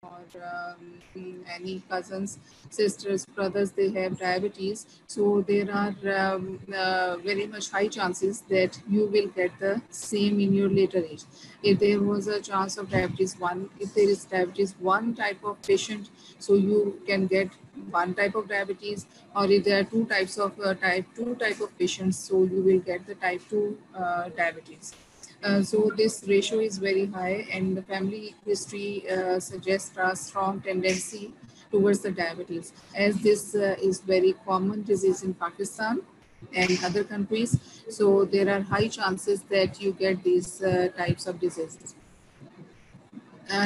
or any cousins, sisters, brothers, they have diabetes. So there are very much high chances that you will get the same in your later age. If there was a chance of diabetes 1, if there is diabetes 1 type of patient, so you can get one type of diabetes, or if there are two types of type 2 type of patients, so you will get the type 2 diabetes. So this ratio is very high, and the family history suggests a strong tendency towards the diabetes, as this is very common disease in Pakistan and other countries. So there are high chances that you get these types of diseases.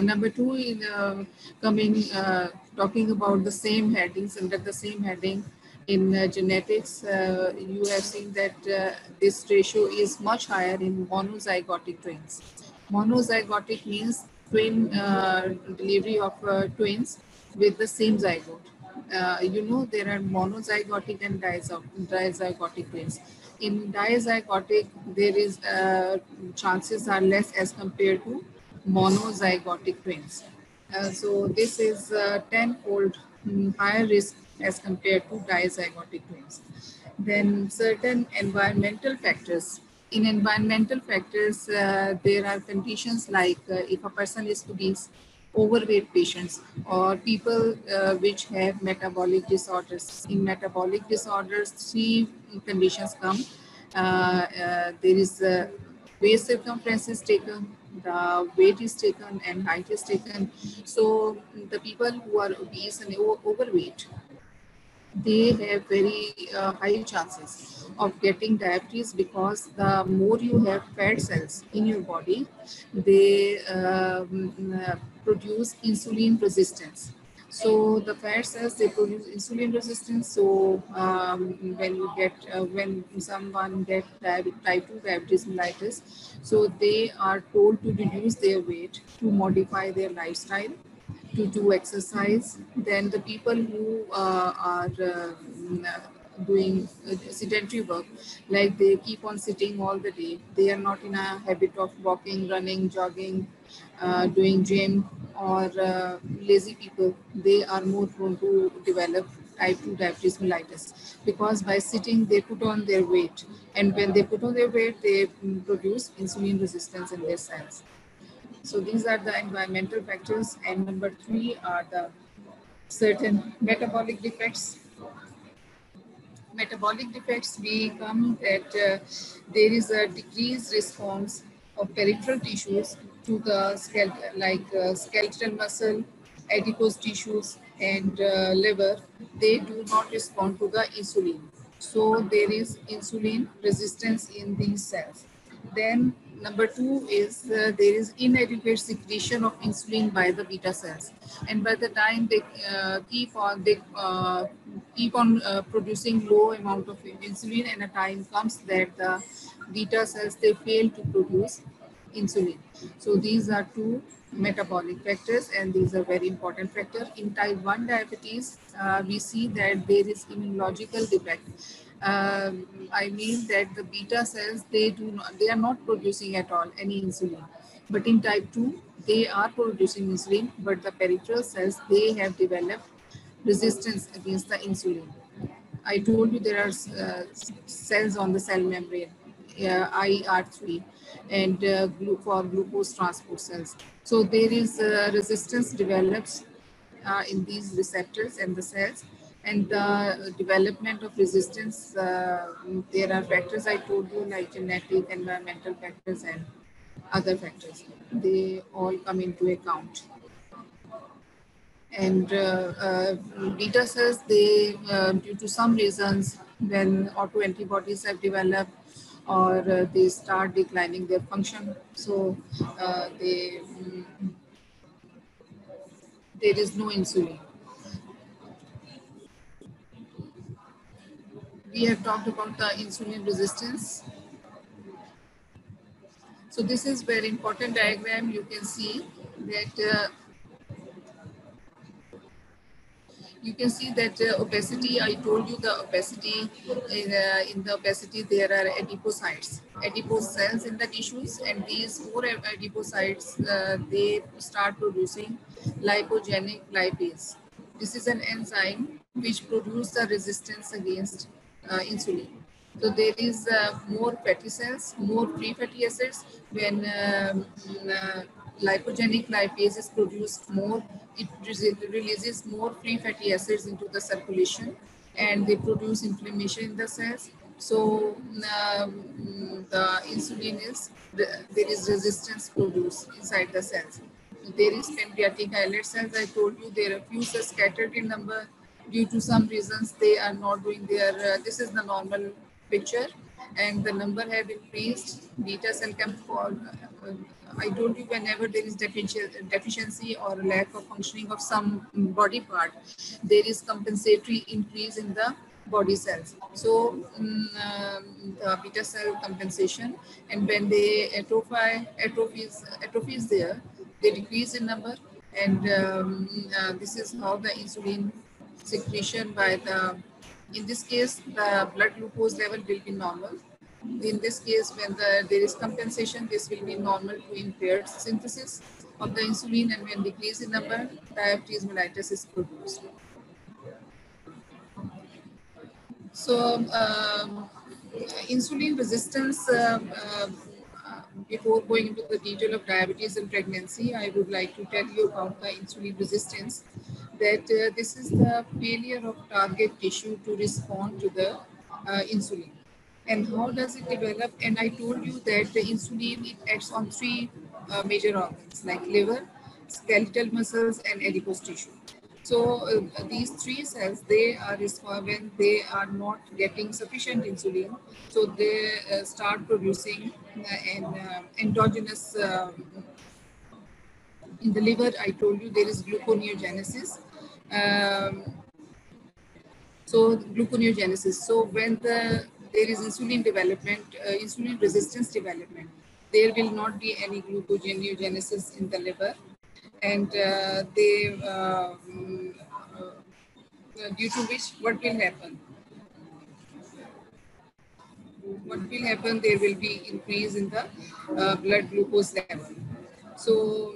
Number two, in talking about the same headings, under the same heading in genetics, you have seen that this ratio is much higher in monozygotic twins. Monozygotic means twin delivery of twins with the same zygote. There are monozygotic and dizygotic twins. In dizygotic, there is chances are less as compared to monozygotic twins. So this is tenfold higher risk as compared to dizygotic twins. Then certain environmental factors. In environmental factors, there are conditions like if a person is obese, overweight patients, or people which have metabolic disorders. In metabolic disorders, three conditions come. There is waist circumference is taken, the weight is taken, and height is taken. So the people who are obese and overweight, they have very high chances of getting diabetes, because the more you have fat cells in your body, they produce insulin resistance. So the fat cells, they produce insulin resistance. So when someone get type 2 diabetes mellitus, so they are told to reduce their weight, to modify their lifestyle, to do exercise. Then the people who are doing sedentary work, like they keep on sitting all the day, they are not in a habit of walking, running, jogging, doing gym, or lazy people, they are more prone to develop type 2 diabetes mellitus, because by sitting they put on their weight, and when they put on their weight, they produce insulin resistance in their cells. So these are the environmental factors. And number three are the certain metabolic defects. Metabolic defects become that there is a decreased response of peripheral tissues to the skeletal muscle, adipose tissues, and liver. They do not respond to the insulin. So there is insulin resistance in these cells. Then number two is there is inadequate secretion of insulin by the beta cells, and by the time they keep on producing low amount of insulin, and a time comes that the beta cells, they fail to produce insulin. So these are two metabolic factors, and these are very important factors. In type 1 diabetes, we see that there is immunological defect. I mean that the beta cells, they are not producing at all any insulin. But in type 2, they are producing insulin, but the peripheral cells, they have developed resistance against the insulin. I told you there are cells on the cell membrane, IR3, and for glucose transport cells. So there is resistance develops in these receptors and the cells, and the development of resistance. There are factors I told you, like genetic, environmental factors, and other factors. They all come into account. And beta cells, they due to some reasons, when autoantibodies have developed, or they start declining their function, so there is no insulin. We have talked about the insulin resistance. So this is very important diagram. You can see that you can see that opacity, I told you the opacity, in the opacity there are adipocytes, adipose cells in the tissues, and these four adipocytes, they start producing lipogenic lipase. This is an enzyme which produces the resistance against insulin. So there is more fatty cells, more free fatty acids. When lipogenic lipase is produced more, it releases more free fatty acids into the circulation, and they produce inflammation in the cells. So the insulin is, there is resistance produced inside the cells. There is pancreatic islet cells. I told you there are few cells scattered in number. Due to some reasons, they are not doing their. This is the normal picture, and the number have increased. Beta cell can fall. I told you whenever there is deficiency or lack of functioning of some body part, there is compensatory increase in the body cells. So the beta cell compensation, and when they atrophy is there, they decrease in number, and this is how the insulin secretion by the, in this case the blood glucose level will be normal. In this case, when there is compensation, this will be normal to impaired synthesis of the insulin, and when decrease in number, diabetes mellitus is produced. So insulin resistance, before going into the detail of diabetes and pregnancy, I would like to tell you about the insulin resistance, that this is the failure of target tissue to respond to the insulin. And how does it develop? And I told you that the insulin, it acts on three major organs like liver, skeletal muscles, and adipose tissue. So these three cells, they are when they are not getting sufficient insulin, so they start producing an endogenous. In the liver, I told you there is gluconeogenesis. So gluconeogenesis. So when there is insulin development, insulin resistance development, there will not be any gluconeogenesis in the liver, and due to which what will happen? What will happen? There will be increase in the blood glucose level. So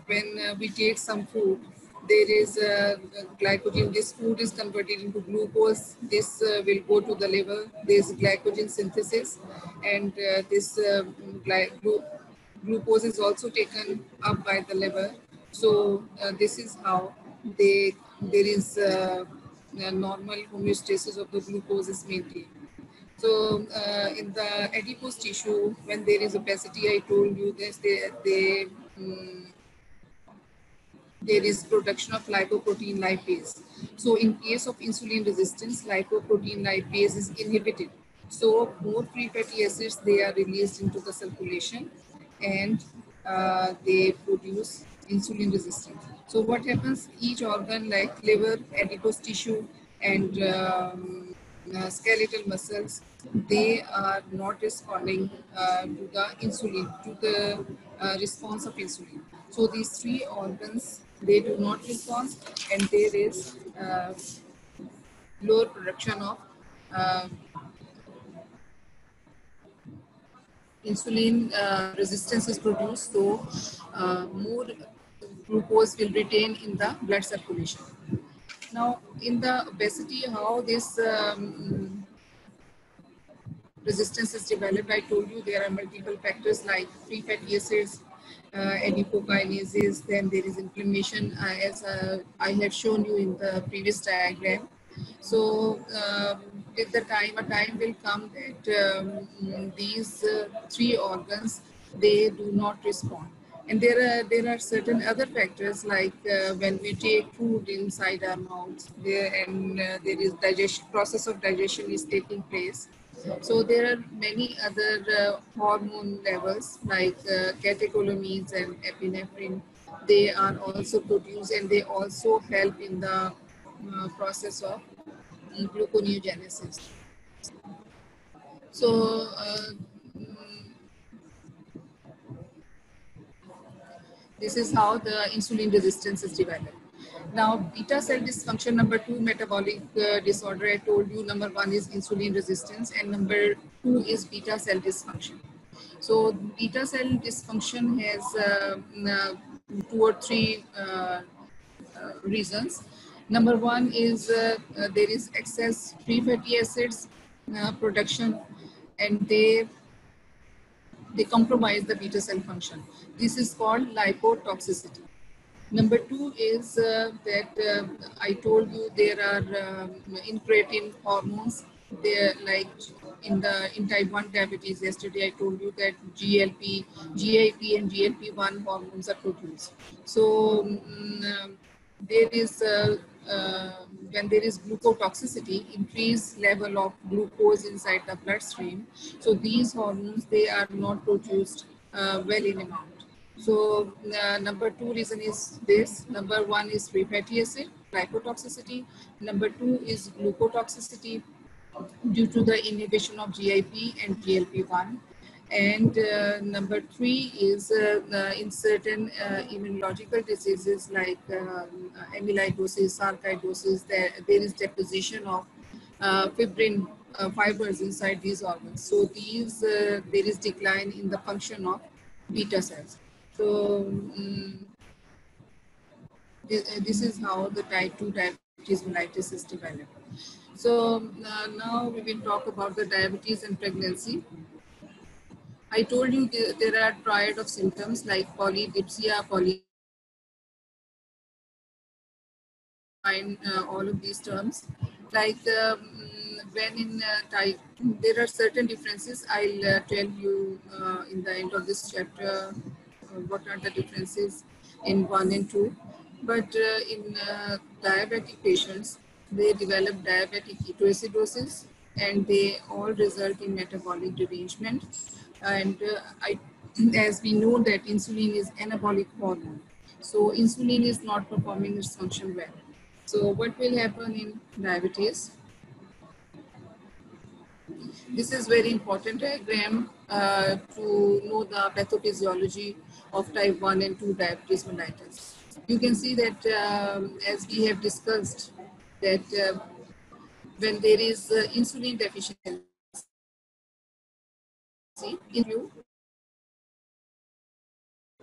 when we take some food, there is glycogen. This food is converted into glucose. This will go to the liver. There is glycogen synthesis, and this glucose is also taken up by the liver. So this is how there is a normal homeostasis of the glucose is maintained. So in the adipose tissue, when there is opacity, I told you this, there is production of lipoprotein lipase. So in case of insulin resistance, lipoprotein lipase is inhibited. So more free fatty acids, they are released into the circulation, and they produce insulin resistance. So what happens? Each organ like liver, adipose tissue, and skeletal muscles, they are not responding to the insulin, to the response of insulin. So these three organs, they do not respond, and there is lower production of insulin, resistance is produced, so more glucose will retain in the blood circulation. Now, in the obesity, how this resistance is developed, I told you there are multiple factors like free fatty acids, adipokinases, then there is inflammation, as I have shown you in the previous diagram. So with the time, a time will come that these three organs, they do not respond. And there are certain other factors like when we take food inside our mouths, there is process of digestion is taking place. So there are many other hormone levels like catecholamines and epinephrine. They are also produced, and they also help in the process of gluconeogenesis. So this is how the insulin resistance is developed. Now, beta cell dysfunction, number 2 metabolic disorder, I told you number 1 is insulin resistance and number 2 is beta cell dysfunction. So beta cell dysfunction has 2 or 3 reasons. Number 1 is there is excess free fatty acids production, and they compromise the beta cell function. This is called lipotoxicity. Number 2 is that I told you there are incretin hormones. They're like in type 1 diabetes. Yesterday I told you that GIP and GLP-1 hormones are produced. So there is when there is glucotoxicity, increased level of glucose inside the bloodstream. So these hormones, they are not produced well in amount. So number 2 reason is this. Number 1 is free fatty acid, lipotoxicity. Number 2 is glucotoxicity due to the inhibition of GIP and GLP-1. And number 3 is in certain immunological diseases like amyloidosis, sarcoidosis, there is deposition of fibrin fibers inside these organs. So these there is decline in the function of beta cells. So this is how the type 2 diabetes mellitus is developed. So now we will talk about the diabetes and pregnancy. I told you there are triad of symptoms like polydipsia, all of these terms. Like when in type, there are certain differences. I'll tell you in the end of this chapter what are the differences in 1 and 2. But in diabetic patients, they develop diabetic ketoacidosis, and they all result in metabolic derangement. And as we know that insulin is anabolic hormone, so insulin is not performing its function well. So what will happen in diabetes? This is very important diagram to know the pathophysiology of type 1 and 2 diabetes mellitus. You can see that as we have discussed that when there is insulin deficiency in you,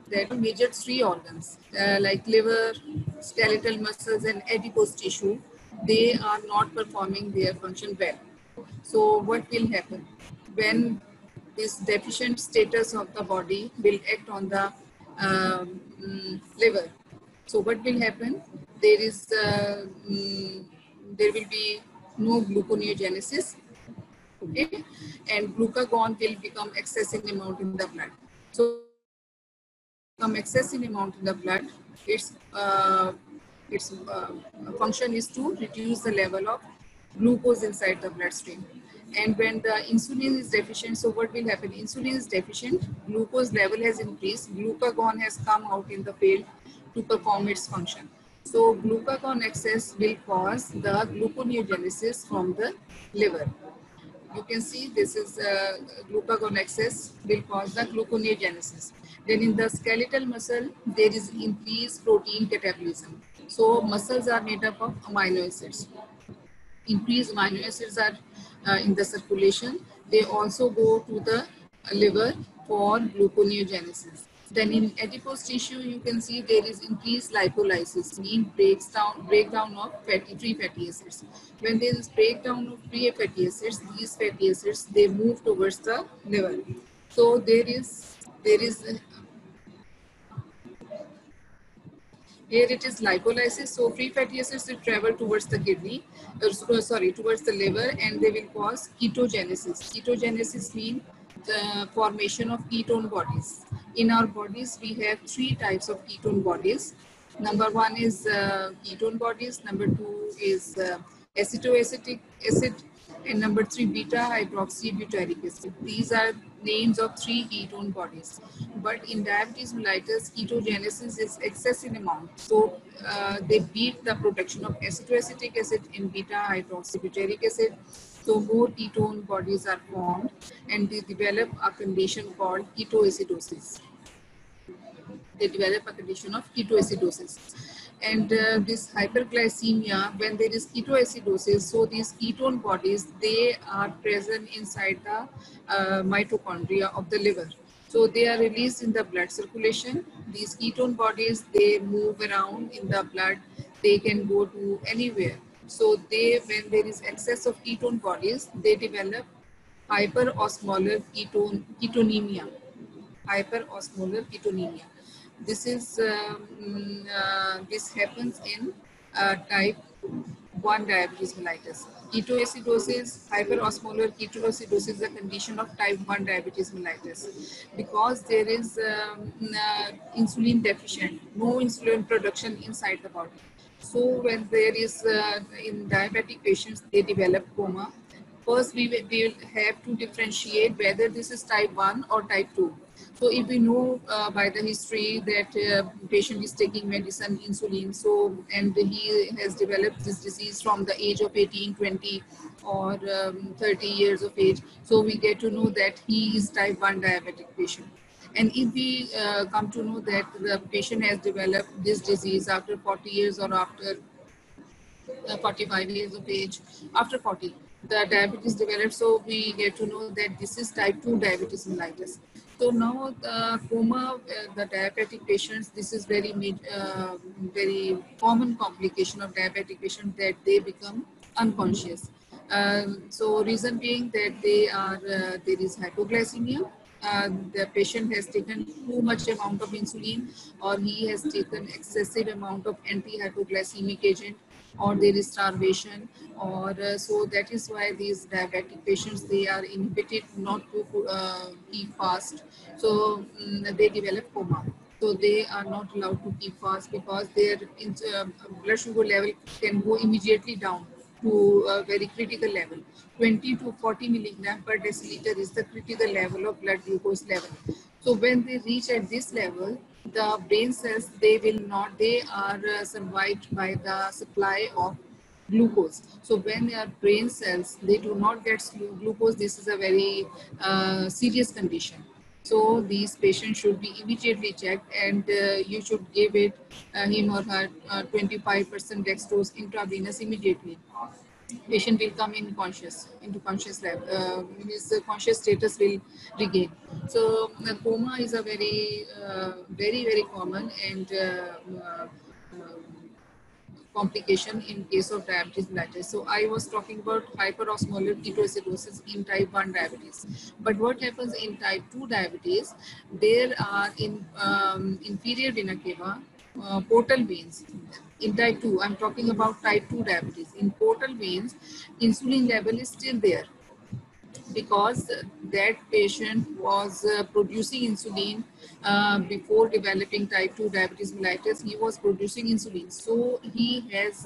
that major 3 organs like liver, skeletal muscles and adipose tissue, they are not performing their function well. So what will happen when this deficient status of the body will act on the liver? So what will happen? There is there will be no gluconeogenesis, okay, and glucagon will become excess in amount in the blood. So become excess in amount in the blood, its function is to reduce the level of glucose inside the bloodstream. And when the insulin is deficient, so what will happen? Insulin is deficient, glucose level has increased, glucagon has come out in the field to perform its function. So glucagon excess will cause the gluconeogenesis from the liver. You can see this is glucagon excess will cause the gluconeogenesis. Then in the skeletal muscle, there is increased protein catabolism. So muscles are made up of amino acids. Increased amino acids are in the circulation. They also go to the liver for gluconeogenesis. Then in adipose tissue, you can see there is increased lipolysis, means breakdown of free fatty acids. When there is breakdown of free fatty acids, these fatty acids, they move towards the liver. So there is here it is lipolysis. So free fatty acids will travel towards the kidney, towards the liver, and they will cause ketogenesis. Ketogenesis means the formation of ketone bodies. In our bodies, we have 3 types of ketone bodies. Number 1 is ketone bodies. Number 2 is acetoacetic acid. And number 3, beta hydroxybutyric acid. These are names of 3 ketone bodies. But in diabetes mellitus, ketogenesis is excess in amount. So they beat the production of acetoacetic acid in beta hydroxybutyric acid. So more ketone bodies are formed, and they develop a condition called ketoacidosis. They develop a condition of ketoacidosis. And this hyperglycemia, when there is ketoacidosis, so these ketone bodies, they are present inside the mitochondria of the liver. So they are released in the blood circulation. These ketone bodies, they move around in the blood. They can go to anywhere. So they, when there is excess of ketone bodies, they develop hyperosmolar ketonemia. Hyperosmolar ketonemia. This is this happens in type 1 diabetes mellitus. Ketoacidosis, hyperosmolar ketoacidosis is a condition of type 1 diabetes mellitus because there is insulin deficient, no insulin production inside the body. So when there is in diabetic patients, they develop coma. First, we will have to differentiate whether this is type 1 or type 2. So if we know by the history that patient is taking medicine, insulin, so and he has developed this disease from the age of 18, 20 or 30 years of age, so we get to know that he is type 1 diabetic patient. And if we come to know that the patient has developed this disease after 40 years or after 45 years of age, after 40, the diabetes develops. So we get to know that this is type 2 diabetes mellitus. So now the coma, the diabetic patients, this is very common complication of diabetic patients that they become unconscious. So reason being that they are there is hypoglycemia. The patient has taken too much amount of insulin, or he has taken excessive amount of anti-hypoglycemic agent, or there is starvation, or so that is why these diabetic patients, they are inhibited not to keep fast. So they develop coma. So they are not allowed to keep fast because their blood sugar level can go immediately down to a very critical level. 20 to 40 milligram per deciliter is the critical level of blood glucose level. So when they reach at this level, the brain cells, they will not, they are survived by the supply of glucose. So when your brain cells, they do not get glucose, this is a very serious condition. So these patients should be immediately checked, and you should give it him or her 25% dextrose intravenous immediately. Patient will come in conscious, into conscious level, his conscious status will regain. So coma is a very common and complication in case of diabetes mellitus. So I was talking about hyperosmolar ketoacidosis in type 1 diabetes. But what happens in type 2 diabetes, there are in inferior vena cava, portal veins. In type 2, I'm talking about type 2 diabetes. In portal veins, insulin level is still there because that patient was producing insulin before developing type 2 diabetes mellitus. He was producing insulin, so he has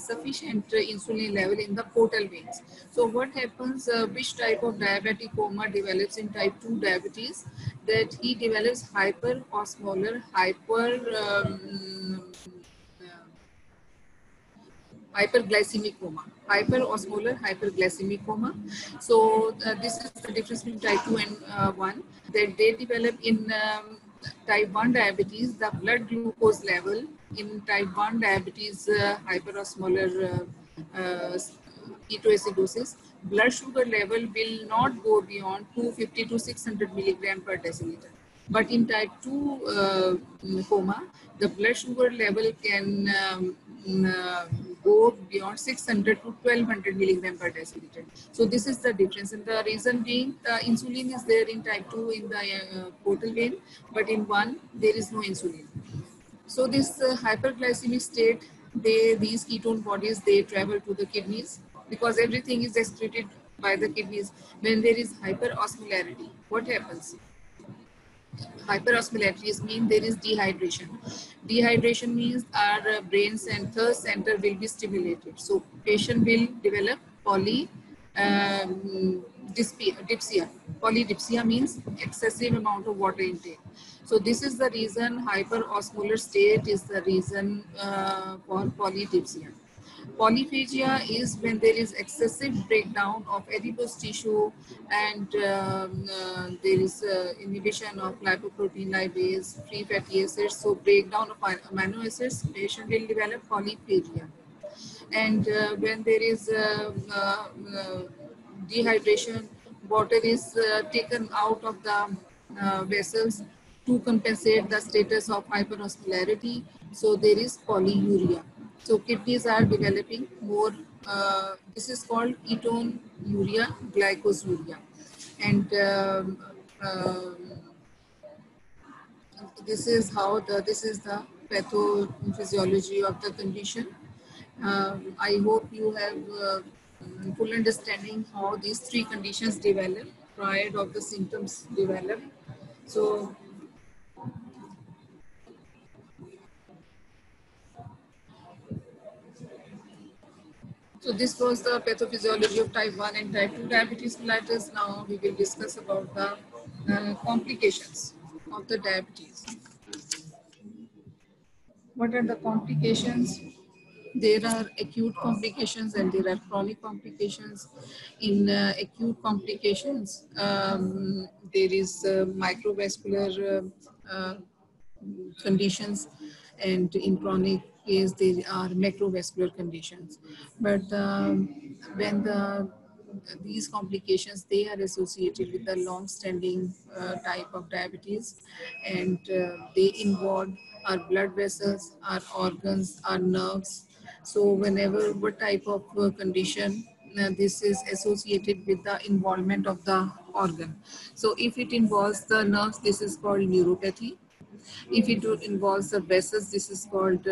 sufficient insulin level in the portal veins. So what happens, which type of diabetic coma develops in type 2 diabetes? That he develops hyperosmolar hyperglycemic coma, hyperosmolar hyperglycemic coma. So this is the difference between type 2 and 1, that they develop in type 1 diabetes. The blood glucose level in type 1 diabetes, hyperosmolar ketoacidosis, blood sugar level will not go beyond 250 to 600 milligram per deciliter. But in type 2 coma, the blood sugar level can go beyond 600 to 1200 milligram per deciliter. So this is the difference. And the reason being, insulin is there in type 2 in the portal vein, but in 1, there is no insulin. So this hyperglycemic state, these ketone bodies, they travel to the kidneys because everything is excreted by the kidneys. When there is hyperosmolarity, what happens? Hyperosmolarity means there is dehydration. Dehydration means our brains and thirst center will be stimulated. So patient will develop polydipsia. Polydipsia means excessive amount of water intake. So this is the reason hyperosmolar state is the reason for polydipsia. Polyphagia is when there is excessive breakdown of adipose tissue and there is inhibition of lipoprotein lipase, free fatty acids. So breakdown of amino acids, patient will develop polyphagia. And when there is dehydration, water is taken out of the vessels to compensate the status of hyperosmolarity. So there is polyuria. So kidneys are developing more. This is called ketone urea, glycosuria, and this is the pathophysiology of the condition. I hope you have full understanding how these three conditions develop prior of the symptoms develop. So, so this was the pathophysiology of type 1 and type 2 diabetes mellitus. Now we will discuss about the complications of the diabetes. What are the complications? There are acute complications and there are chronic complications. In acute complications, there is microvascular conditions, and in chronic case there are macrovascular conditions. But when these complications, they are associated with the long-standing type of diabetes, and they involve our blood vessels, our organs, our nerves. So whenever what type of condition this is associated with the involvement of the organ. So if it involves the nerves, this is called neuropathy. If it involves the vessels, this is called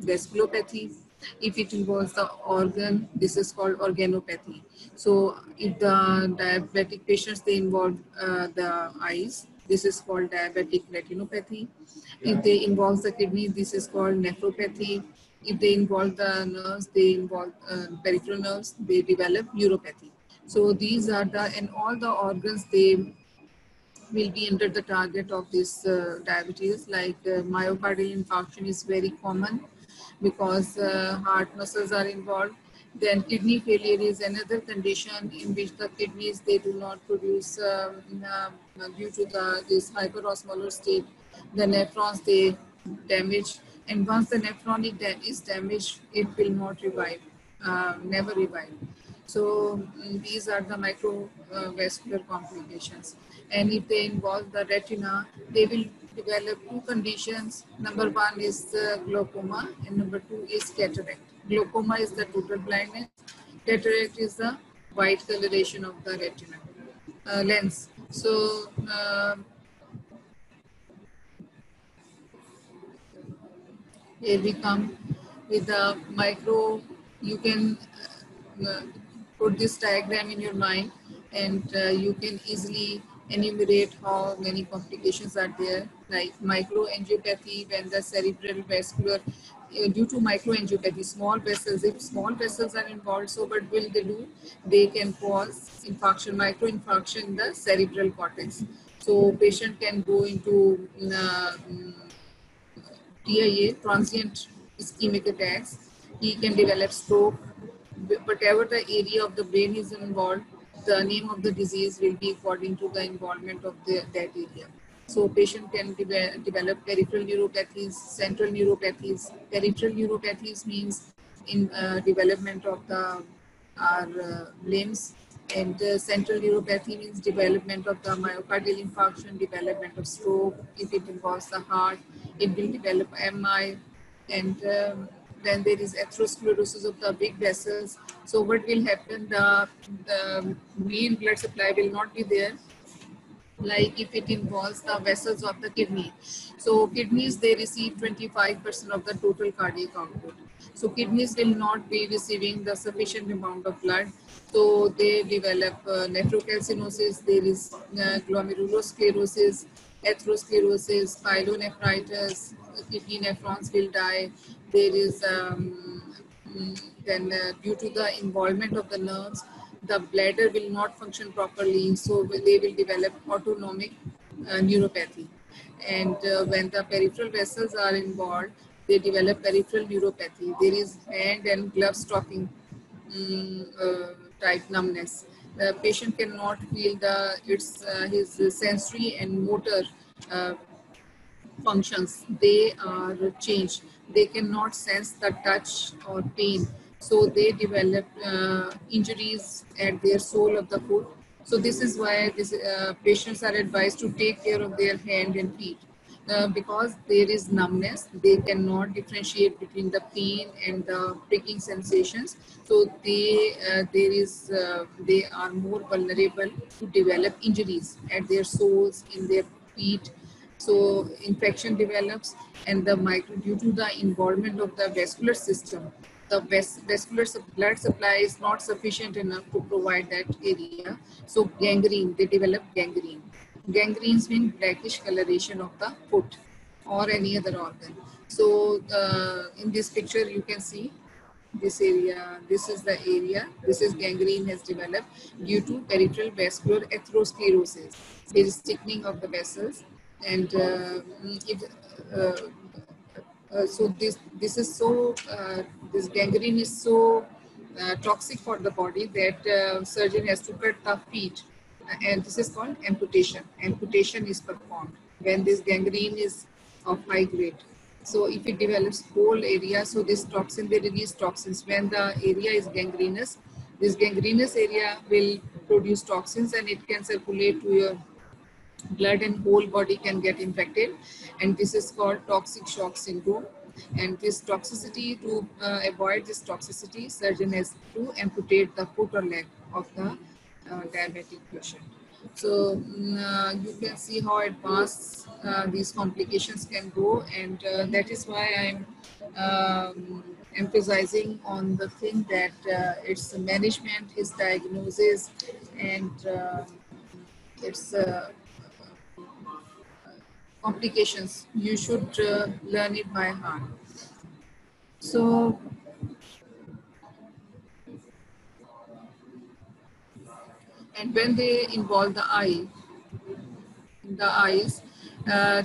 vasculopathy. If it involves the organ, this is called organopathy. So if the diabetic patients, they involve the eyes, this is called diabetic retinopathy. If they involve the kidney, this is called nephropathy. If they involve the nerves, they involve peripheral nerves, they develop neuropathy. So these are the, and all the organs, they will be under the target of this diabetes. Like myocardial infarction is very common because heart muscles are involved. Then kidney failure is another condition in which the kidneys, they do not produce due to this hyperosmolar state. The nephrons, they damage, and once the nephronic is damaged, it will not revive, never revive. So these are the microvascular complications. And if they involve the retina, they will develop two conditions. Number one is glaucoma, and number two is cataract. Glaucoma is the total blindness. Cataract is the white coloration of the retina lens. So here we come with the micro. You can put this diagram in your mind, and you can easily enumerate how many complications are there, like microangiopathy when the cerebral vascular, due to microangiopathy, small vessels, if small vessels are involved, so what will they do? They can cause infarction, microinfarction in the cerebral cortex. So patient can go into TIA, transient ischemic attacks. He can develop stroke. Whatever the area of the brain is involved, the name of the disease will be according to the involvement of that area. So patient can develop peripheral neuropathies, central neuropathies. Peripheral neuropathies means in development of the our limbs, and central neuropathy means development of the myocardial infarction, development of stroke. If it involves the heart, it will develop MI, and then there is atherosclerosis of the big vessels. So what will happen? The main blood supply will not be there, like if it involves the vessels of the kidney. So kidneys, they receive 25% of the total cardiac output. So kidneys will not be receiving the sufficient amount of blood. So they develop nephrocalcinosis, there is glomerulosclerosis, atherosclerosis, pyelonephritis, kidney nephrons will die. There is then due to the involvement of the nerves, the bladder will not function properly, so they will develop autonomic neuropathy. And when the peripheral vessels are involved, They develop peripheral neuropathy. There is hand and glove stocking type numbness. The patient cannot feel his sensory and motor uh, functions. They are changed. They cannot sense the touch or pain. So they develop injuries at their sole of the foot. So this is why these patients are advised to take care of their hand and feet. Because there is numbness, they cannot differentiate between the pain and the pricking sensations. So they are more vulnerable to develop injuries at their soles, in their feet. So infection develops, and the micro due to the involvement of the vascular system, the vascular blood supply is not sufficient enough to provide that area. So gangrene, they develop gangrene. Gangrenes mean blackish coloration of the foot or any other organ. So in this picture you can see this area, this is the area, this is gangrene has developed due to peripheral vascular atherosclerosis. There is thickening of the vessels, and uh, so this is so this gangrene is so toxic for the body that surgeon has to cut the feet, and this is called amputation. Amputation is performed when this gangrene is of high grade. So if it develops whole area, so this toxin, they release toxins. When the area is gangrenous, this gangrenous area will produce toxins, and it can circulate to your blood, and whole body can get infected, and this is called toxic shock syndrome. And this toxicity, to avoid this toxicity, surgeon has to amputate the foot or leg of the diabetic patient. So you can see how advanced these complications can go, and that is why I'm emphasizing on the thing that its management, its diagnosis, and its complications. You should learn it by heart. So, and when they involve the eyes, uh,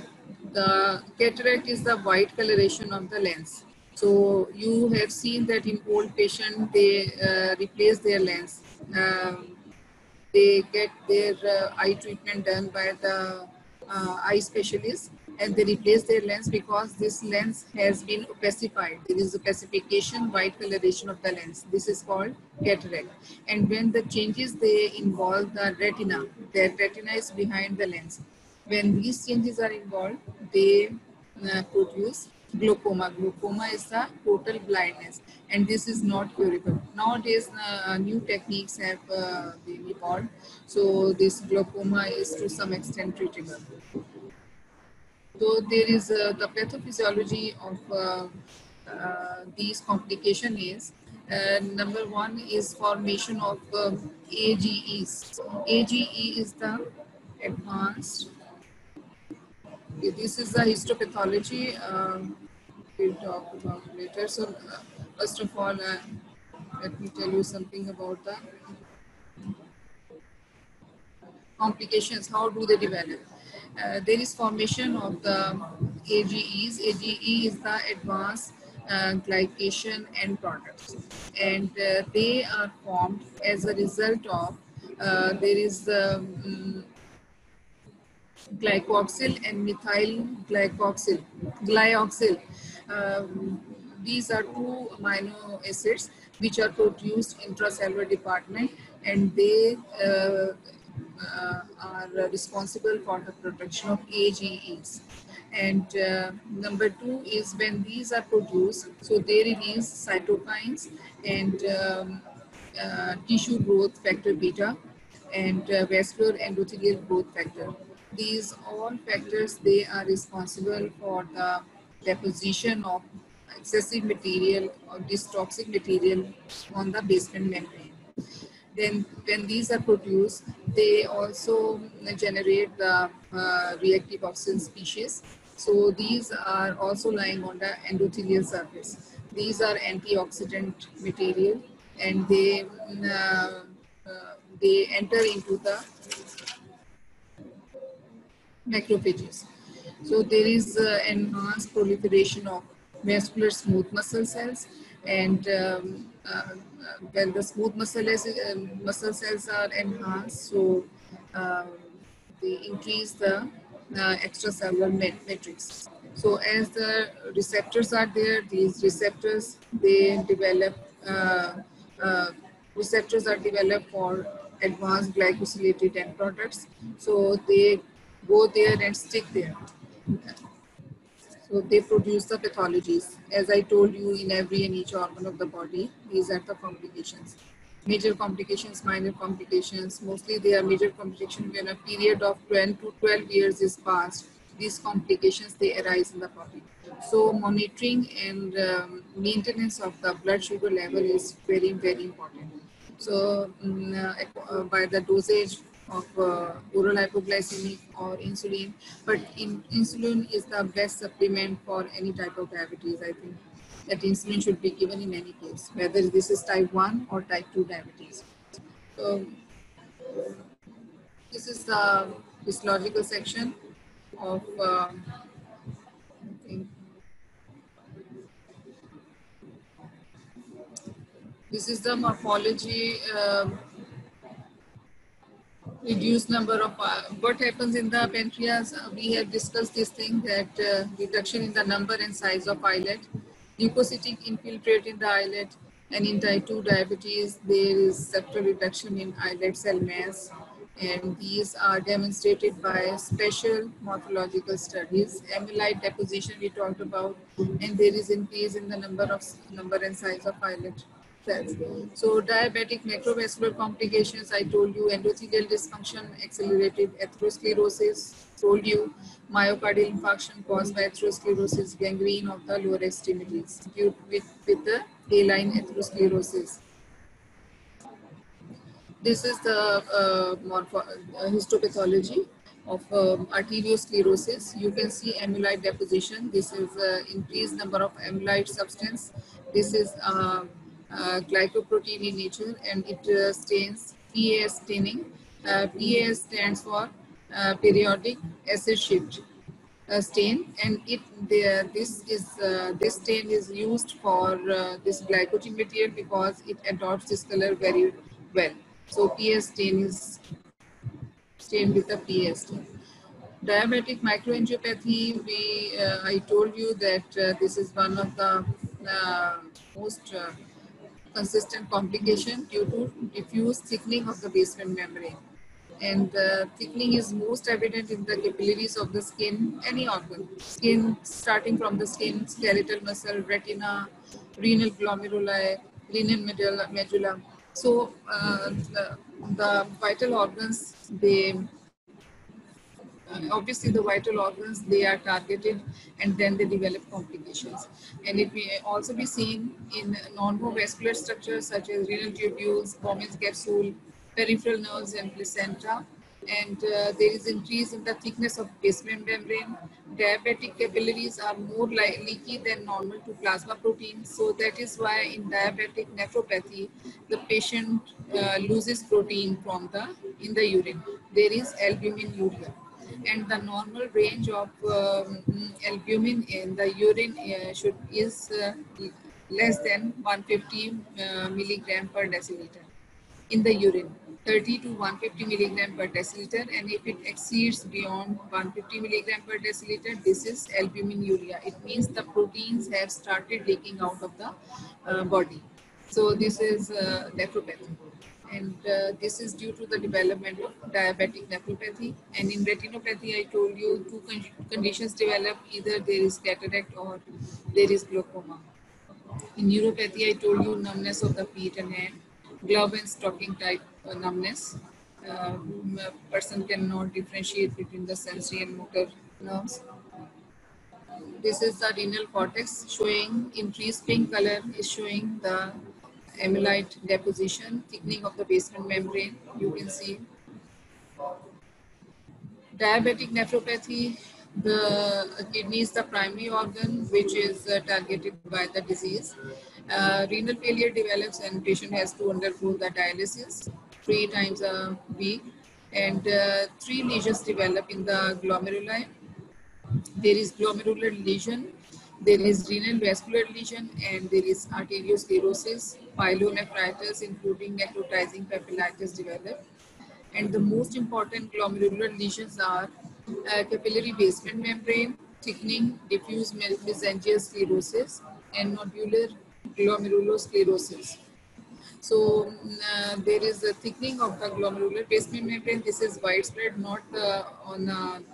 the cataract is the white coloration of the lens. So you have seen that in old patient, they replace their lens. They get their eye treatment done by the eye specialist, and they replace their lens because this lens has been opacified. There is opacification, white coloration of the lens. This is called cataract. And when the changes, they involve the retina. The retina is behind the lens. When these changes are involved, they produce glaucoma. Glaucoma is the total blindness, and this is not curable. Nowadays, new techniques have been evolved, so this glaucoma is to some extent treatable. So there is the pathophysiology of these complication is number one is formation of AGEs. AGE is the advanced. This is the histopathology. We'll talk about later. So first of all, let me tell you something about the complications. How do they develop? There is formation of the AGEs. AGE is the advanced glycation end products, and they are formed as a result of there is glycoxyl and methyl glyoxyl. These are two amino acids which are produced intracellular department, and they are responsible for the production of AGEs. And number two is when these are produced, so they release cytokines and tissue growth factor beta and vascular endothelial growth factor. These all factors, they are responsible for the deposition of excessive material or this toxic material on the basement membrane. Then when these are produced, they also generate the reactive oxygen species. So these are also lying on the endothelial surface. These are antioxidant material, and they enter into the macrophages. So there is enhanced proliferation of vascular smooth muscle cells, and when the smooth muscle cells are enhanced, so um, they increase the extracellular matrix. So as the receptors are there, these receptors they develop uh, uh, receptors are developed for advanced glycosylated end products. So they go there and stick there. So they produce the pathologies. As I told you, in every and each organ of the body, these are the complications. Major complications, minor complications. Mostly they are major complications when a period of 10 to 12 years is passed. These complications, they arise in the body. So monitoring and maintenance of the blood sugar level is very, very important. So by the dosage of oral hypoglycemic or insulin, but insulin is the best supplement for any type of diabetes. I think that insulin should be given in any case, whether this is type 1 or type 2 diabetes. So this is the histological section of I think this is the morphology. Reduced number of what happens in the pancreas. We have discussed this thing that reduction in the number and size of islet, leukocytic infiltrate in the islet, and in type 2 diabetes there is septal reduction in islet cell mass, and these are demonstrated by special morphological studies. Amyloid deposition we talked about, and there is increase in the number and size of islet cells. So diabetic macrovascular complications, I told you endothelial dysfunction, accelerated atherosclerosis, told you myocardial infarction caused by atherosclerosis, gangrene of the lower extremities due with the A-line atherosclerosis. This is the histopathology of arteriosclerosis. You can see amyloid deposition. This is increased number of amyloid substance. This is glycoprotein in nature, and it stains PAS staining. PAS stands for periodic acid shift stain, and this stain is used for this glycogen material because it adopts this color very well. So PS stain is stained with the PS stain. Diabetic microangiopathy, I told you that this is one of the most consistent complication due to diffuse thickening of the basement membrane. And thickening is most evident in the capillaries of the skin, any organ. Skin, starting from the skin, skeletal muscle, retina, renal glomeruli, renal medulla. So the vital organs, they obviously the vital organs, they are targeted, and then they develop complications. And it may also be seen in non-vascular structures such as renal tubules, Bowman's capsule, peripheral nerves, and placenta. And there is increase in the thickness of basement membrane. Diabetic capillaries are more leaky than normal to plasma proteins. So that is why in diabetic nephropathy, the patient loses protein from in the urine. There is albuminuria, and the normal range of albumin in the urine is less than 150 milligram per deciliter in the urine, 30 to 150 milligram per deciliter, and if it exceeds beyond 150 milligram per deciliter, this is albuminuria. It means the proteins have started leaking out of the body. So this is nephropathy, and this is due to the development of diabetic nephropathy. And in retinopathy, I told you two conditions develop: either there is cataract or there is glaucoma. In neuropathy, I told you numbness of the feet and hand, glove and stocking type numbness. A person cannot differentiate between the sensory and motor nerves. This is the renal cortex showing increased pink color, is showing the amyloid deposition, thickening of the basement membrane. You can see diabetic nephropathy. The kidney is the primary organ which is targeted by the disease. Renal failure develops and patient has to undergo the dialysis 3 times a week, and 3 lesions develop in the glomeruli. There is glomerular lesion There is renal vascular lesion and there is arteriosclerosis, pyelonephritis, including necrotizing papillitis develop. And the most important glomerular lesions are capillary basement membrane, thickening, diffuse mesangial sclerosis, and nodular glomerulosclerosis. So there is a thickening of the glomerular basement membrane. This is widespread, not on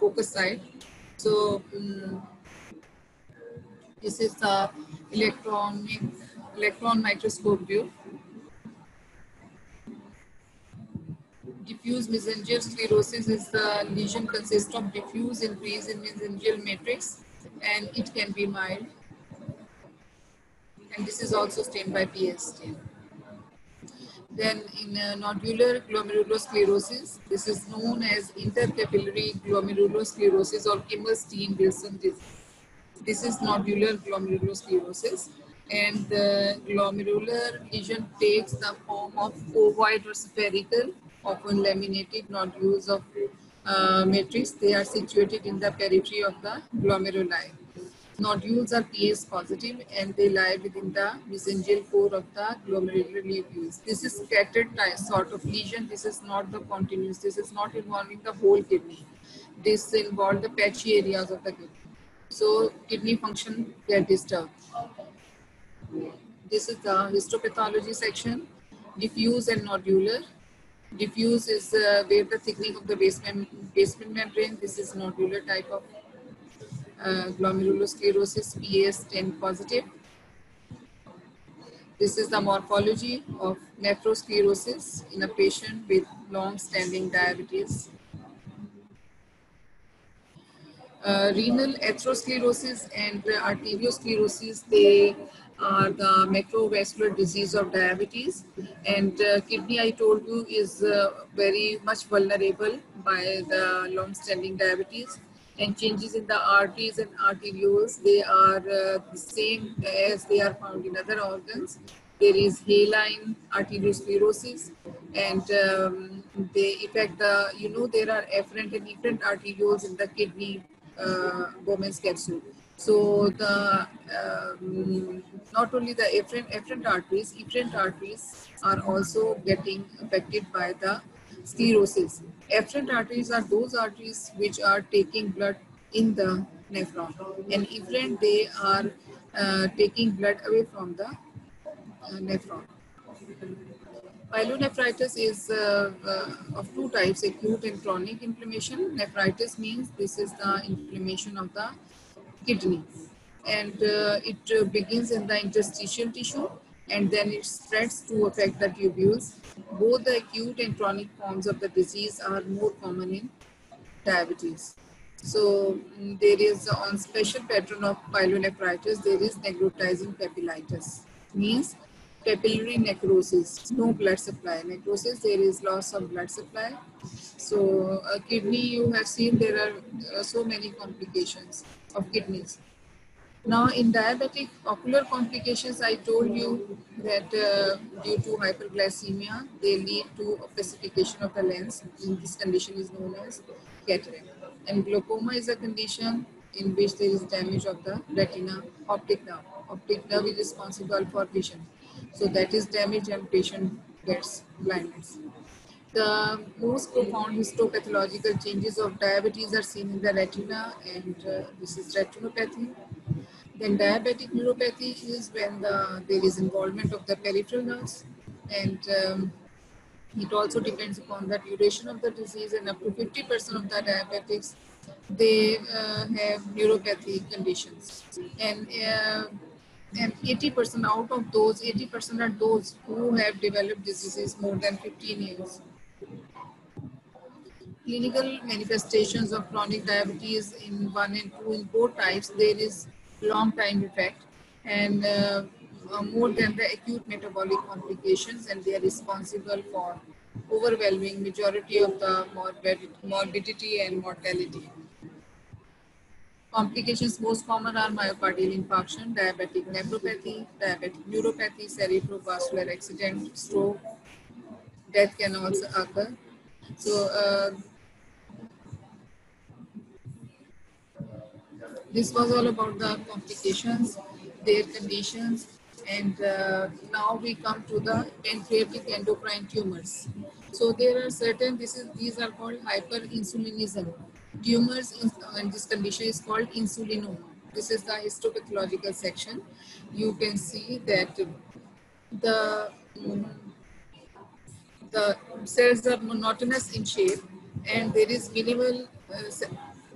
focus side. So this is the electron microscope view. Diffuse mesangial sclerosis is the lesion consists of diffuse increase in mesangial matrix, and it can be mild. And this is also stained by PST. Then in nodular glomerulosclerosis, this is known as intercapillary glomerulosclerosis or Kimmerer-Steen-Wilson disease. This is nodular glomerulosclerosis, and the glomerular lesion takes the form of ovoid or spherical, often laminated nodules of matrix. They are situated in the periphery of the glomeruli. Nodules are pH positive and they lie within the mesangial core of the glomerular nucleus. This is scattered sort of lesion. This is not the continuous. This is not involving the whole kidney. This involves the patchy areas of the kidney. So kidney function get disturbed. This is the histopathology section. Diffuse and nodular. Diffuse is where the thickening of the basement membrane. This is nodular type of glomerulosclerosis, PAS10 positive. This is the morphology of nephrosclerosis in a patient with long-standing diabetes. Renal atherosclerosis and arteriosclerosis, they are the macrovascular disease of diabetes. And kidney, I told you, is very much vulnerable by the long-standing diabetes. And changes in the arteries and arterioles, they are the same as they are found in other organs. There is haline arteriosclerosis, and they affect the, there are afferent and efferent arterioles in the kidney Bowman's capsule. So the not only the efferent arteries are also getting affected by the sclerosis. Afferent arteries are those arteries which are taking blood in the nephron, and efferent, they are taking blood away from the nephron. Pyelonephritis is of two types, acute and chronic inflammation. Nephritis means this is the inflammation of the kidney, and it begins in the interstitial tissue and then it spreads to affect the tubules. Both the acute and chronic forms of the disease are more common in diabetes. So there is on special pattern of pyelonephritis, there is necrotizing papillitis. Means capillary necrosis, no blood supply. Necrosis, there is loss of blood supply. So kidney, you have seen there are so many complications of kidneys. Now in diabetic ocular complications, I told you that due to hyperglycemia, they lead to opacification of the lens. This condition is known as cataract. And glaucoma is a condition in which there is damage of the retina, optic nerve. Optic nerve is responsible for vision. So that is damaged and patient gets blindness. The most profound histopathological changes of diabetes are seen in the retina, and this is retinopathy. Then diabetic neuropathy is when there is involvement of the peripheral nerves, and it also depends upon the duration of the disease, and up to 50% of the diabetics, they have neuropathy conditions. And 80% out of those, 80% are those who have developed diseases more than 15 years. Clinical manifestations of chronic diabetes in 1 and 2, in both types, there is long time effect and more than the acute metabolic complications, and they are responsible for overwhelming majority of the morbidity and mortality. Complications most common are myocardial infarction, diabetic nephropathy, diabetic neuropathy, cerebrovascular accident, stroke. Death can also occur. So This was all about the complications, their conditions, and now we come to the pancreatic endocrine tumors. So there are certain, these are called hyperinsulinism. Tumors in this condition is called insulinoma. This is the histopathological section. You can see that the the cells are monotonous in shape and there is minimal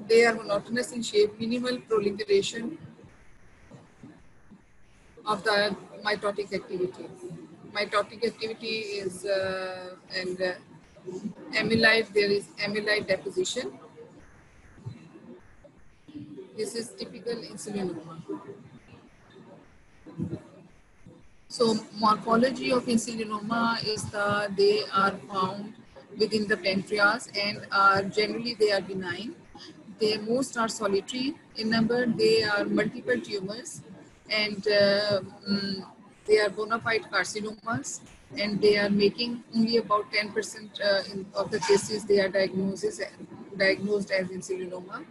they are monotonous in shape, minimal proliferation of the mitotic activity. Mitotic activity is and amyloid, there is amyloid deposition. This is typical insulinoma. So morphology of insulinoma is they are found within the pancreas and generally they are benign. They most are solitary in number. They are multiple tumors and they are bona fide carcinomas and they are making only about 10% of the cases they are diagnosed as insulinoma.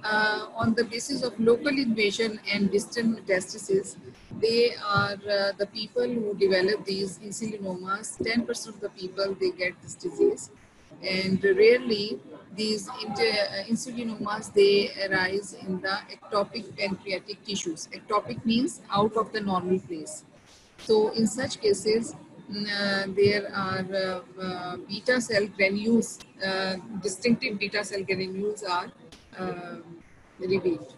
On the basis of local invasion and distant metastasis, they are the people who develop these insulinomas. 10% of the people they get this disease, and rarely these insulinomas they arise in the ectopic pancreatic tissues. Ectopic means out of the normal place. So in such cases, there are beta cell granules, distinctive beta cell granules are uh, revealed.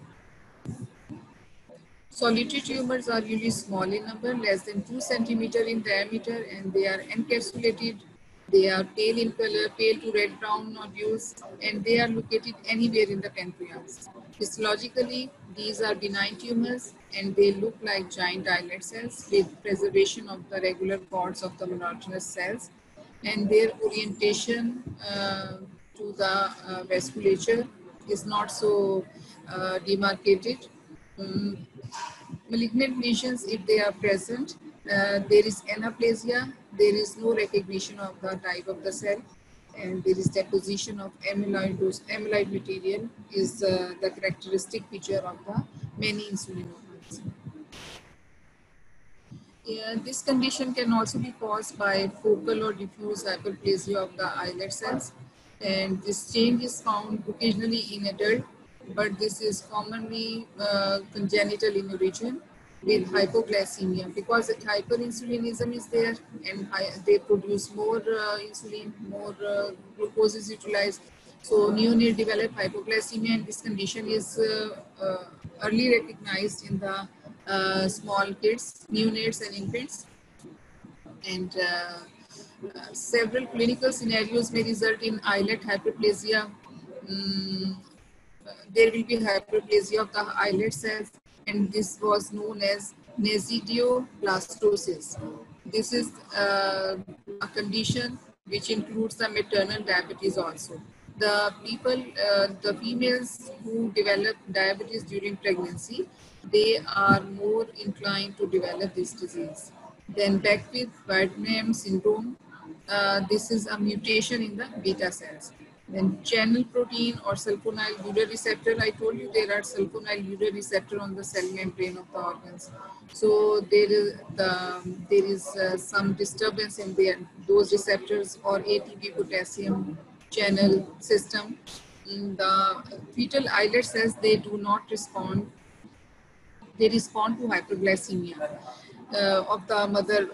Solitary tumors are usually small in number, less than 2 centimeter in diameter, and they are encapsulated. They are pale in color, pale to red brown nodules, and they are located anywhere in the pancreas. Histologically, these are benign tumors, and they look like giant islet cells with preservation of the regular cords of the monotonous cells, and their orientation to the vasculature is not so demarcated. Um, Malignant lesions, if they are present, there is anaplasia, there is no recognition of the type of the cell, and there is deposition of amyloid material is the characteristic feature of the many insulinomas. Yeah, this condition can also be caused by focal or diffuse hyperplasia of the islet cells, and this change is found occasionally in adult, but this is commonly congenital in origin with hypoglycemia because hyperinsulinism is there and they produce more insulin, more glucose is utilized. So neonate develop hypoglycemia, and this condition is early recognized in the small kids, neonates and infants. And several clinical scenarios may result in islet hyperplasia. There will be hyperplasia of the islet cells, and this was known as nesidioblastosis. This is a condition which includes the maternal diabetes also. The females who develop diabetes during pregnancy, they are more inclined to develop this disease. Then Beckwith-Wadman syndrome, this is a mutation in the beta cells. Then channel protein or sulfonyl urea receptor, I told you there are sulfonyl urea receptor on the cell membrane of the organs. So there is some disturbance in those receptors or ATP potassium channel system. The fetal islet cells, they do not respond. They respond to hyperglycemia of the mother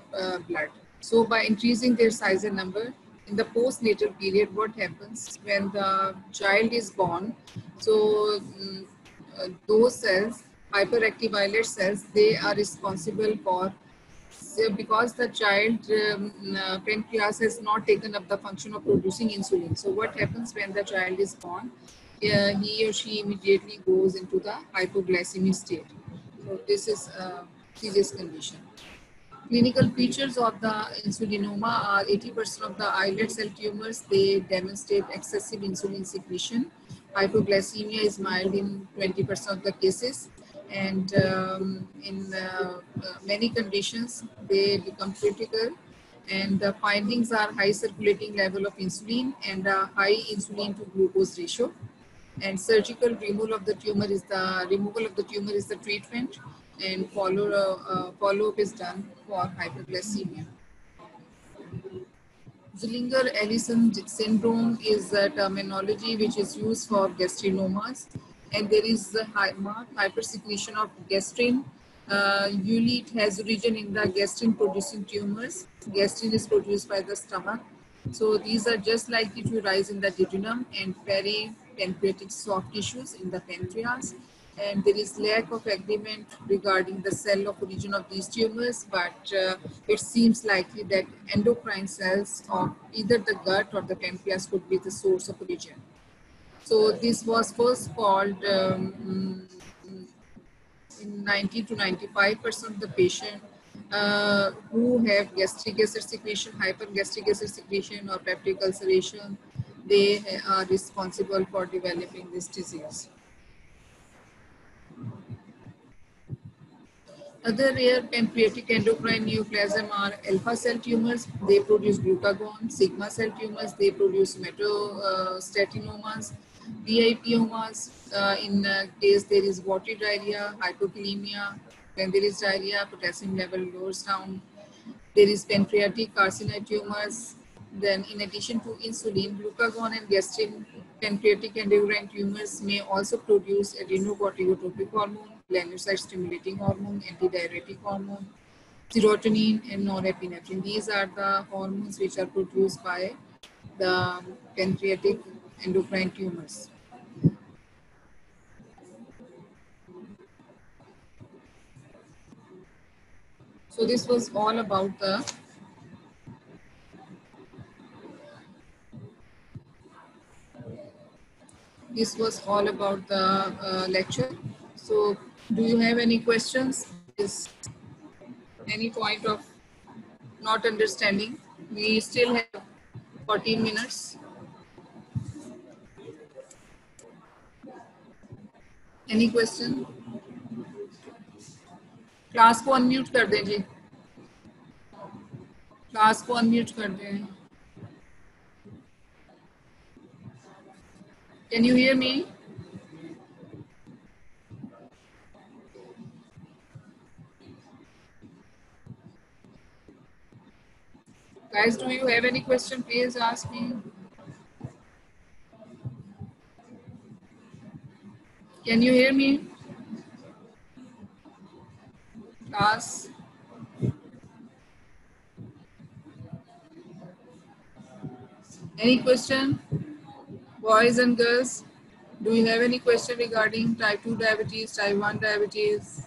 blood. So by increasing their size and number, in the postnatal period, what happens when the child is born? So those cells, hyperactive islet cells, they are responsible for, so because the child pancreas has not taken up the function of producing insulin. So what happens when the child is born? He or she immediately goes into the hypoglycemic state. So this is a serious condition. Clinical features of the insulinoma are 80% of the islet cell tumors, they demonstrate excessive insulin secretion. Hypoglycemia is mild in 20% of the cases. And in many conditions, they become critical. And the findings are high circulating level of insulin and a high insulin to glucose ratio. And surgical removal of the tumor is the treatment, and follow-up is done for hyperglycemia. Zillinger-Ellison syndrome is a terminology which is used for gastrinomas, and there is a marked hypersecretion of gastrin. Usually it has origin in the gastrin-producing tumors. Gastrin is produced by the stomach. So these are just likely to rise in the duodenum and peripancreatic soft tissues in the pancreas. And there is lack of agreement regarding the cell of origin of these tumors, but it seems likely that endocrine cells of either the gut or the pancreas could be the source of origin. So this was first called in 90 to 95% of the patient who have gastric acid secretion, hypergastric acid secretion, or peptic ulceration, they are responsible for developing this disease. Other rare pancreatic endocrine neoplasm are alpha cell tumors. They produce glucagon. Sigma cell tumors. They produce metastatinomas. PIPomas. In case there is watery diarrhea, hypokalemia. When there is diarrhea, potassium level goes down. There is pancreatic carcinoid tumors. Then, in addition to insulin, glucagon and gastrin, pancreatic endocrine tumors may also produce adrenocorticotropic hormone, granulocyte stimulating hormone, antidiuretic hormone, serotonin, and norepinephrine. These are the hormones which are produced by the pancreatic endocrine tumors. So this was all about the lecture. So do you have any questions? Is any point of not understanding? We still have 14 minutes. Any question? Class को unmute कर दें जी, class को unmute कर दें. Can you hear me? Guys, do you have any question? Please ask me. Can you hear me? Class? Any question? Boys and girls, do you have any question regarding type 2 diabetes, type 1 diabetes?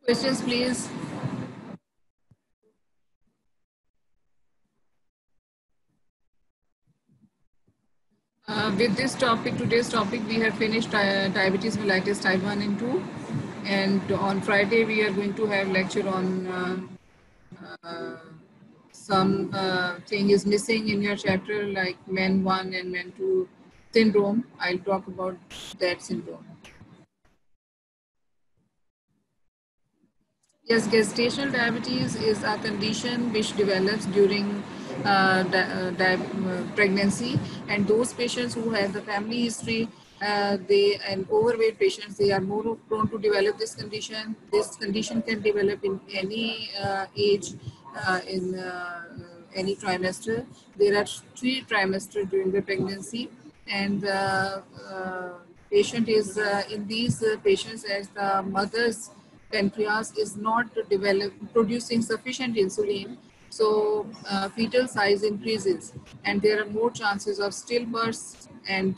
Questions, please. With this topic, today's topic, we have finished diabetes mellitus type 1 and 2. And on Friday, we are going to have lecture on some thing is missing in your chapter, like MEN 1 and MEN 2 syndrome. I'll talk about that syndrome. Yes, gestational diabetes is a condition which develops during pregnancy, And those patients who have the family history, and overweight patients, they are more prone to develop this condition. This condition can develop in any age, in any trimester. There are 3 trimesters during the pregnancy, and patient is in these patients, as the mother's pancreas is not producing sufficient insulin, so fetal size increases, and there are more chances of stillbirths and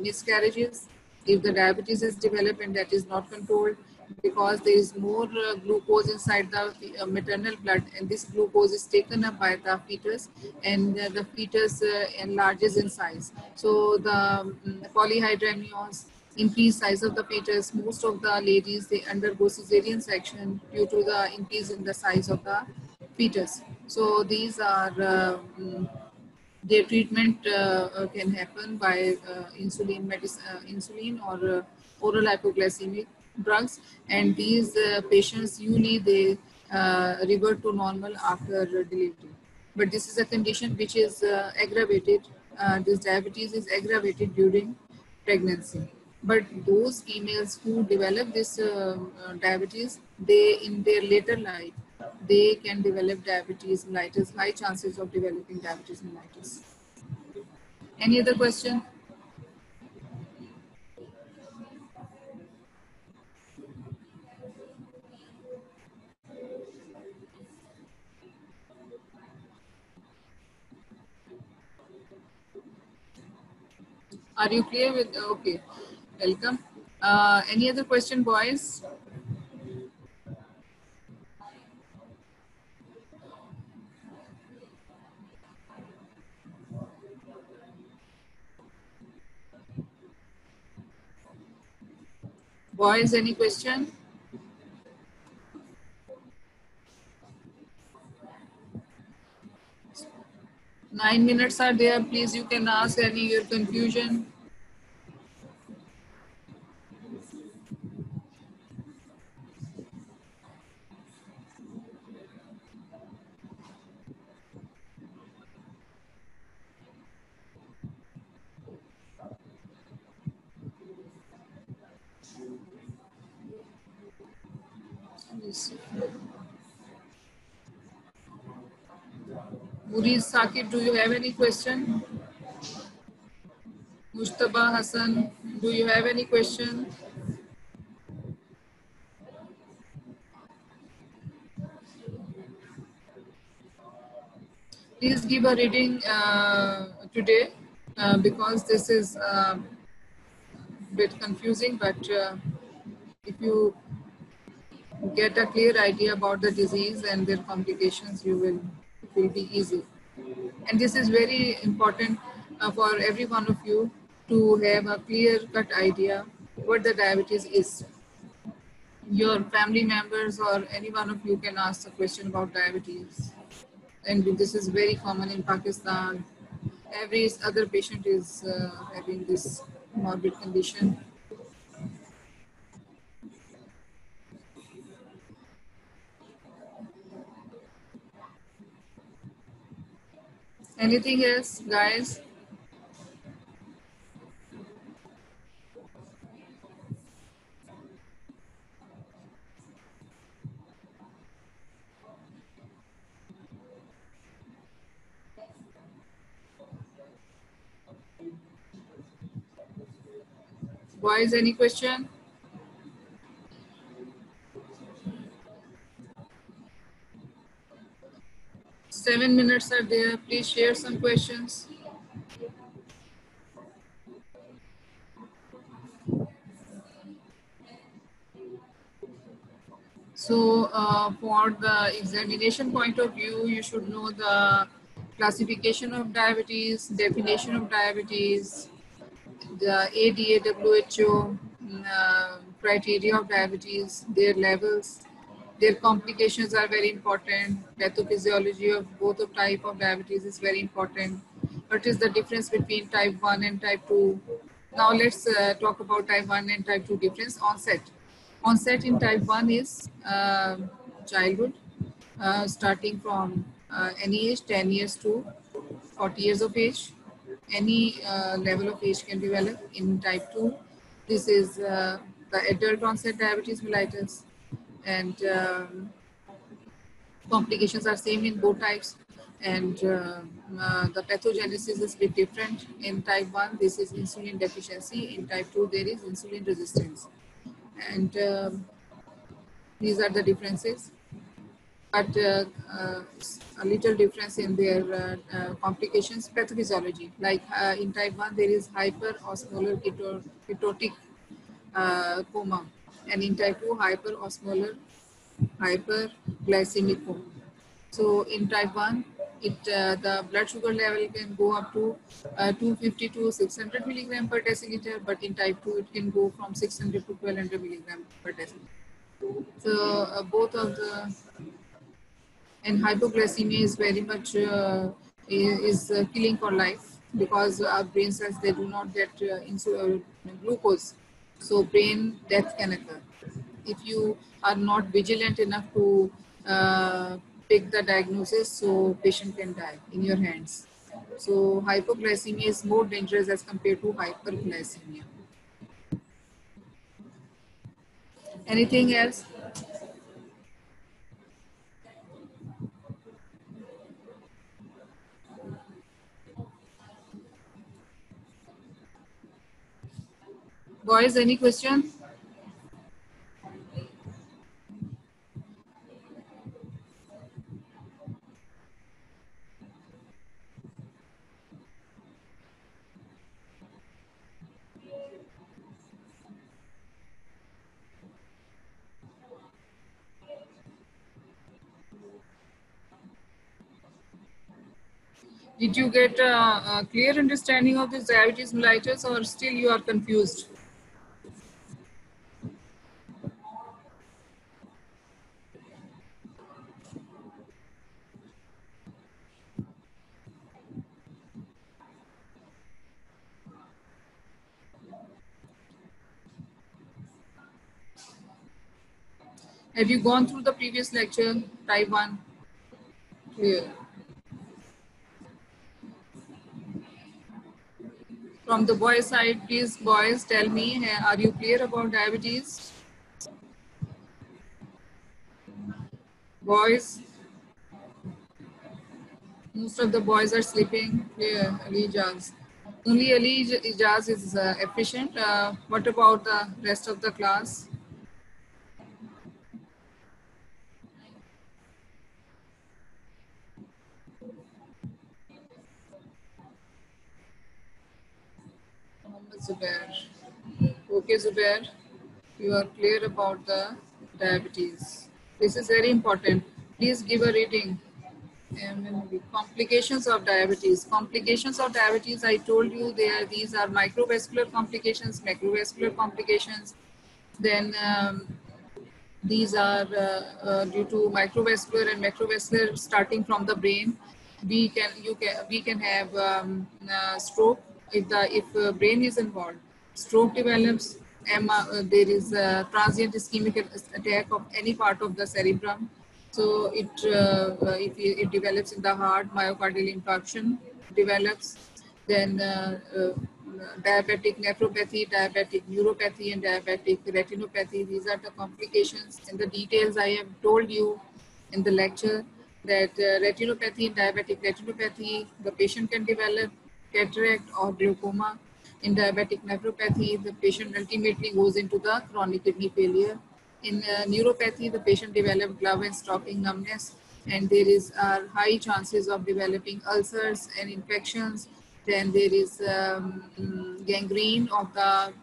miscarriages if the diabetes is developed and that is not controlled, because there is more glucose inside the maternal blood, and this glucose is taken up by the fetus, and the fetus enlarges in size. So the polyhydramnios increase size of the fetus. Most of the ladies, they undergo cesarean section due to the increase in the size of the fetus. So these are their treatment can happen by insulin or oral hypoglycemic drugs, and these patients usually they revert to normal after delivery. But this is a condition which is aggravated. This diabetes is aggravated during pregnancy. But those females who develop this diabetes, they in their later life, they can develop diabetes mellitus, high chances of developing diabetes mellitus. Any other question? Are you clear with, okay, welcome. Any other question, boys? Boys, any question? Nine minutes are there. Please, you can ask any your confusion. Muriz Sakib, do you have any question? Mustaba Hassan, do you have any question? Please give a reading today, because this is a bit confusing, but if you get a clear idea about the disease and their complications, it will be easy. And this is very important for every one of you to have a clear cut idea what the diabetes is. Your family members or any one of you can ask a question about diabetes. And this is very common in Pakistan. Every other patient is having this morbid condition. Anything else, guys? Boys, any question? 7 minutes are there. Please share some questions. So for the examination point of view, you should know the classification of diabetes, definition of diabetes, the ADA, WHO criteria of diabetes, their levels, their complications are very important. Pathophysiology of both of type of diabetes is very important. What is the difference between type 1 and type 2? Now let's talk about type 1 and type 2 difference. Onset. Onset in type 1 is childhood, starting from any age, 10 years to 40 years of age. any level of age can develop. In type 2, this is the adult onset diabetes mellitus, and complications are same in both types, and the pathogenesis is a bit different. In type 1, this is insulin deficiency. In type 2, there is insulin resistance, and these are the differences, but a little difference in their complications pathophysiology. Like in type 1, there is hyperosmolar ketotic coma, and in type 2, hyperosmolar hyperglycemic coma. So in type 1, the blood sugar level can go up to 250 to 600 milligram per deciliter, but in type 2, it can go from 600 to 1200 milligram per deciliter. So both of the, and hypoglycemia is very much is killing for life, because our brain cells, they do not get glucose, so brain death can occur if you are not vigilant enough to pick the diagnosis, so patient can die in your hands. So hypoglycemia is more dangerous as compared to hyperglycemia. Anything else? Boys, any question? Did you get a clear understanding of this diabetes mellitus, or still you are confused? Have you gone through the previous lecture, type 1? Clear. From the boy side, please, boys, tell me, are you clear about diabetes? Boys, most of the boys are sleeping. Clear, Ali Ijaz. Only Ali Ijaz is efficient. What about the rest of the class? Muhammad Zubair. Okay, Zubair, you are clear about the diabetes. This is very important. Please give a reading. Complications of diabetes. Complications of diabetes, I told you these are microvascular complications, macrovascular complications. Then these are due to microvascular and macrovascular, starting from the brain. We can have stroke if brain is involved. Stroke develops. There is a transient ischemic attack of any part of the cerebrum. So if it develops in the heart, myocardial infarction develops. Then diabetic nephropathy, diabetic neuropathy, and diabetic retinopathy. These are the complications. In the details, I have told you in the lecture that retinopathy and diabetic retinopathy, the patient can develop cataract or glaucoma. In diabetic nephropathy, the patient ultimately goes into the chronic kidney failure. In neuropathy, the patient develops glove and stocking numbness, and there is high chances of developing ulcers and infections. Then there is gangrene of the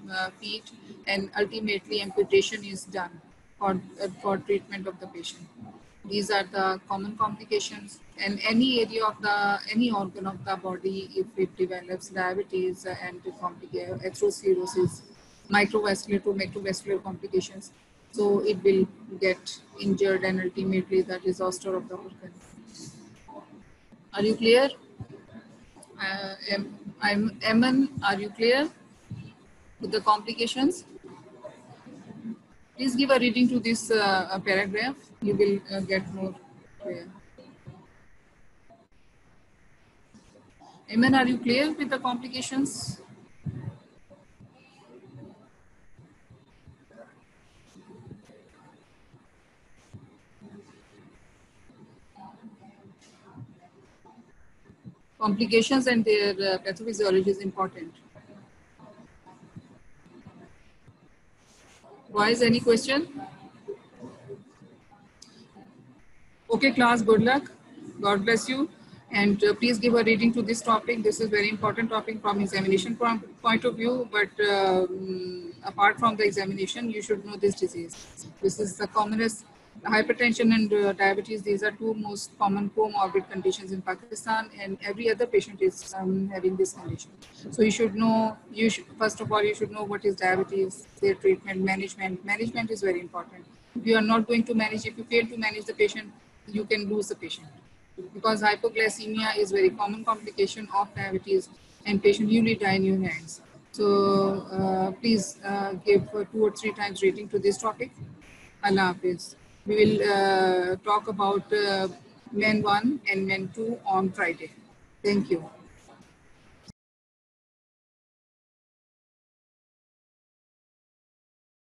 feet, and ultimately amputation is done for treatment of the patient. These are the common complications. And any area of any organ of the body, if it develops diabetes and atherosclerosis, microvascular to macrovascular complications, so it will get injured and ultimately the disaster of the organ. Are you clear? I'm Eman, are you clear with the complications? Please give a reading to this paragraph. You will get more clear. Ayman, are you clear with the complications? Complications and their pathophysiology is important. Boys, any question? Okay, class, good luck. God bless you. And please give a reading to this topic. This is very important topic from examination point of view. But apart from the examination, you should know this disease. This is the commonest. Hypertension and diabetes, these are two most common comorbid conditions in Pakistan, and every other patient is having this condition. So you should know, first of all, you should know what is diabetes, their treatment, management. Management is very important. If you are not going to manage, if you fail to manage the patient, you can lose the patient. Because hypoglycemia is very common complication of diabetes, and patient usually die in your hands. So please give 2 or 3 times rating to this topic. Allah Hafiz. We will talk about Men 1 and Men 2 on Friday. Thank you.